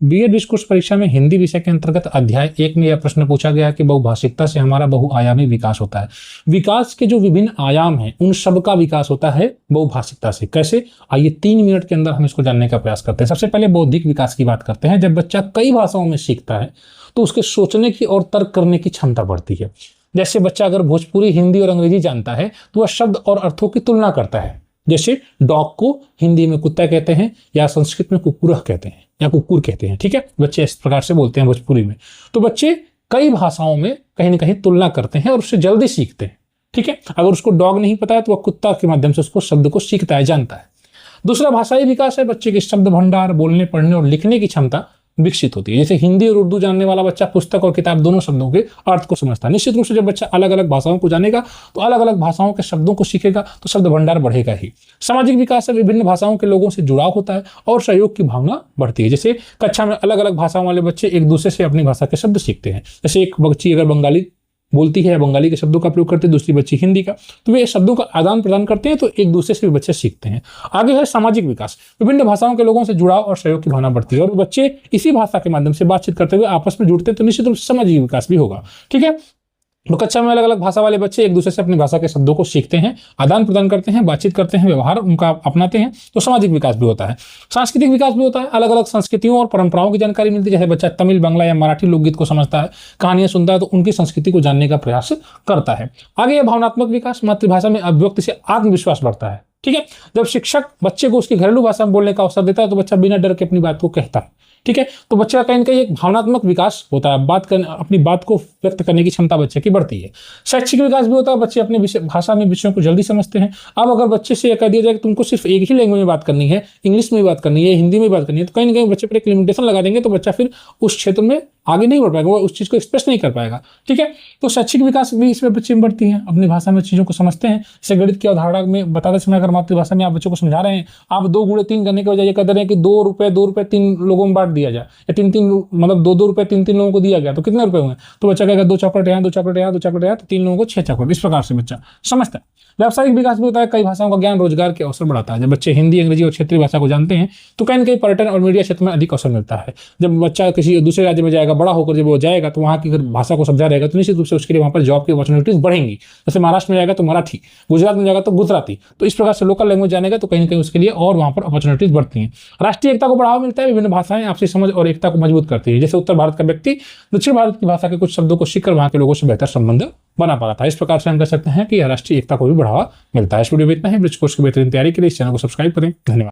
BEd discourse परीक्षा में हिंदी विषय के अंतर्गत अध्याय 1 में यह प्रश्न पूछा गया कि बहुभाषिकता से हमारा बहुआयामी विकास होता है। विकास के जो विभिन्न आयाम हैं उन सब का विकास होता है बहुभाषिकता से। कैसे? आइए 3 मिनट के अंदर हम इसको जानने का प्रयास करते हैं। सबसे पहले बौद्धिक विकास की बात करते हैं। जब बच्चा कई भाषाओं में सीखता है तो उसके सोचने की और तर्क करने की क्षमता बढ़ती है। जैसे बच्चा अगर भोजपुरी, हिंदी और अंग्रेजी जानता है तो वह शब्द और अर्थों की तुलना करता है। जैसे डॉग को हिंदी में कुत्ता कहते हैं या संस्कृत में कुकुरह कहते हैं या कुकुर कहते हैं। ठीक है, बच्चे इस प्रकार से बोलते हैं भोजपुरी में। तो बच्चे कई भाषाओं में कहीं ना कहीं तुलना करते हैं और उससे जल्दी सीखते हैं। ठीक है, अगर उसको डॉग नहीं पता है तो वह कुत्ता के माध्यम से उसको शब्द को सीखता है, जानता है। दूसरा भाषाई विकास है। बच्चे के शब्द भंडार, बोलने, पढ़ने और लिखने की क्षमता विकसित होती है। जैसे हिंदी और उर्दू जानने वाला बच्चा पुस्तक और किताब दोनों शब्दों के अर्थ को समझता है। निश्चित रूप से जब बच्चा अलग अलग भाषाओं को जानेगा तो अलग अलग भाषाओं के शब्दों को सीखेगा तो शब्द भंडार बढ़ेगा ही। सामाजिक विकास है। विभिन्न भाषाओं के लोगों से जुड़ाव होता है और सहयोग की भावना बढ़ती है। जैसे कक्षा में अलग अलग भाषाओं वाले बच्चे एक दूसरे से अपनी भाषा के शब्द सीखते हैं। जैसे एक बच्ची अगर बंगाली बोलती है या बंगाली के शब्दों का प्रयोग करती है, दूसरी बच्ची हिंदी का, तो वे शब्दों का आदान प्रदान करते हैं तो एक दूसरे से भी बच्चे सीखते हैं। आगे है सामाजिक विकास। विभिन्न भाषाओं के लोगों से जुड़ाव और सहयोग की भावना बढ़ती है और बच्चे इसी भाषा के माध्यम से बातचीत करते हुए आपस में जुड़ते हैं तो निश्चित रूप से सामाजिक विकास भी होगा। ठीक है, तो कक्षा में अलग अलग भाषा वाले बच्चे एक दूसरे से अपनी भाषा के शब्दों को सीखते हैं, आदान प्रदान करते हैं, बातचीत करते हैं, व्यवहार उनका अपनाते हैं तो सामाजिक विकास भी होता है। सांस्कृतिक विकास भी होता है। अलग अलग संस्कृतियों और परंपराओं की जानकारी मिलती है। जैसे बच्चा तमिल, बांग्ला या मराठी लोकगीत को समझता है, कहानियां सुनता है तो उनकी संस्कृति को जानने का प्रयास करता है। आगे है भावनात्मक विकास। मातृभाषा में अभिव्यक्ति से आत्मविश्वास बढ़ता है। ठीक है, जब शिक्षक बच्चे को उसकी घरेलू भाषा में बोलने का अवसर देता है तो बच्चा बिना डर के अपनी बात को कहता है। ठीक है, तो बच्चे का कहीं ना कहीं एक भावनात्मक विकास होता है। अपनी बात को व्यक्त करने की क्षमता बच्चे की बढ़ती है। शैक्षिक विकास भी होता है। बच्चे अपने भाषा में विषयों को जल्दी समझते हैं। अब अगर बच्चे से यह कह दिया जाए कि तुमको सिर्फ एक ही लैंग्वेज में बात करनी है, इंग्लिश में बात करनी है, हिंदी में बात करनी है, तो कहीं ना कहीं बच्चे पर एक लिमिटेशन लगा देंगे तो बच्चा फिर उस क्षेत्र में आगे नहीं बढ़ पाएगा, वो उस चीज़ को एक्सप्रेस नहीं कर पाएगा। ठीक है, तो शैक्षिक विकास भी इसमें बच्चे में बढ़ती हैं। अपनी भाषा में चीज़ों को समझते हैं। जैसे गणित की अवधारणा में बताते समय अगर मातृभाषा में आप बच्चों को समझा रहे हैं, आप 2 गुणे 3 करने के बजाय ये कह रहे हैं कि 2 रुपये 3 लोगों में बांट दिया जाए या 3 मतलब 2 रुपये 3 लोगों को दिया गया तो कितने रुपए हुए? तो बच्चा कहेगा 2 चॉकलेट यहाँ, 2 चॉकलेट यहाँ, 2 चॉकलेट यहाँ, तो 3 लोगों को 6 चॉकलेट। इस प्रकार से बच्चा समझता है। व्यावसायिक विकास भी होता है। कई भाषाओं का ज्ञान, रोजगार के अवसर बढ़ाता है। जब बच्चे हिंदी, अंग्रेजी और क्षेत्रीय भाषा को जानते हैं तो कहीं ना कहीं पर्यटन और मीडिया क्षेत्र में अधिक अवसर मिलता है। जब बच्चा किसी दूसरे राज्य में जाएगा, बड़ा होकर जब वो जाएगा तो वहाँ की अगर भाषा को समझा रहेगा तो निश्चित रूप से उसके लिए वहाँ पर जॉब की अपॉर्चुनिटीज बढ़ेंगी। जैसे महाराष्ट्र में जाएगा तो मराठी, गुजरात में जाएगा तो गुजराती, तो इस प्रकार से लोकल लैंग्वेज जानेगा तो कहीं ना कहीं उसके लिए और वहाँ पर अपॉर्चुनिटीज बढ़ती हैं। राष्ट्रीय एकता को बढ़ावा मिलता है। विभिन्न भाषाएं आपसी समझ और एकता को मजबूत करती है। जैसे उत्तर भारत का व्यक्ति दक्षिण भारत की भाषा के कुछ शब्दों को सीखकर वहाँ के लोगों से बेहतर संबंध बना पा रहा था। इस प्रकार से हम कह सकते हैं कि राष्ट्रीय एकता को भी बढ़ावा मिलता है। इस वीडियो में इतना ही। ब्रिज कोर्स की बेहतरीन तैयारी के लिए इस चैनल को सब्सक्राइब करें। धन्यवाद।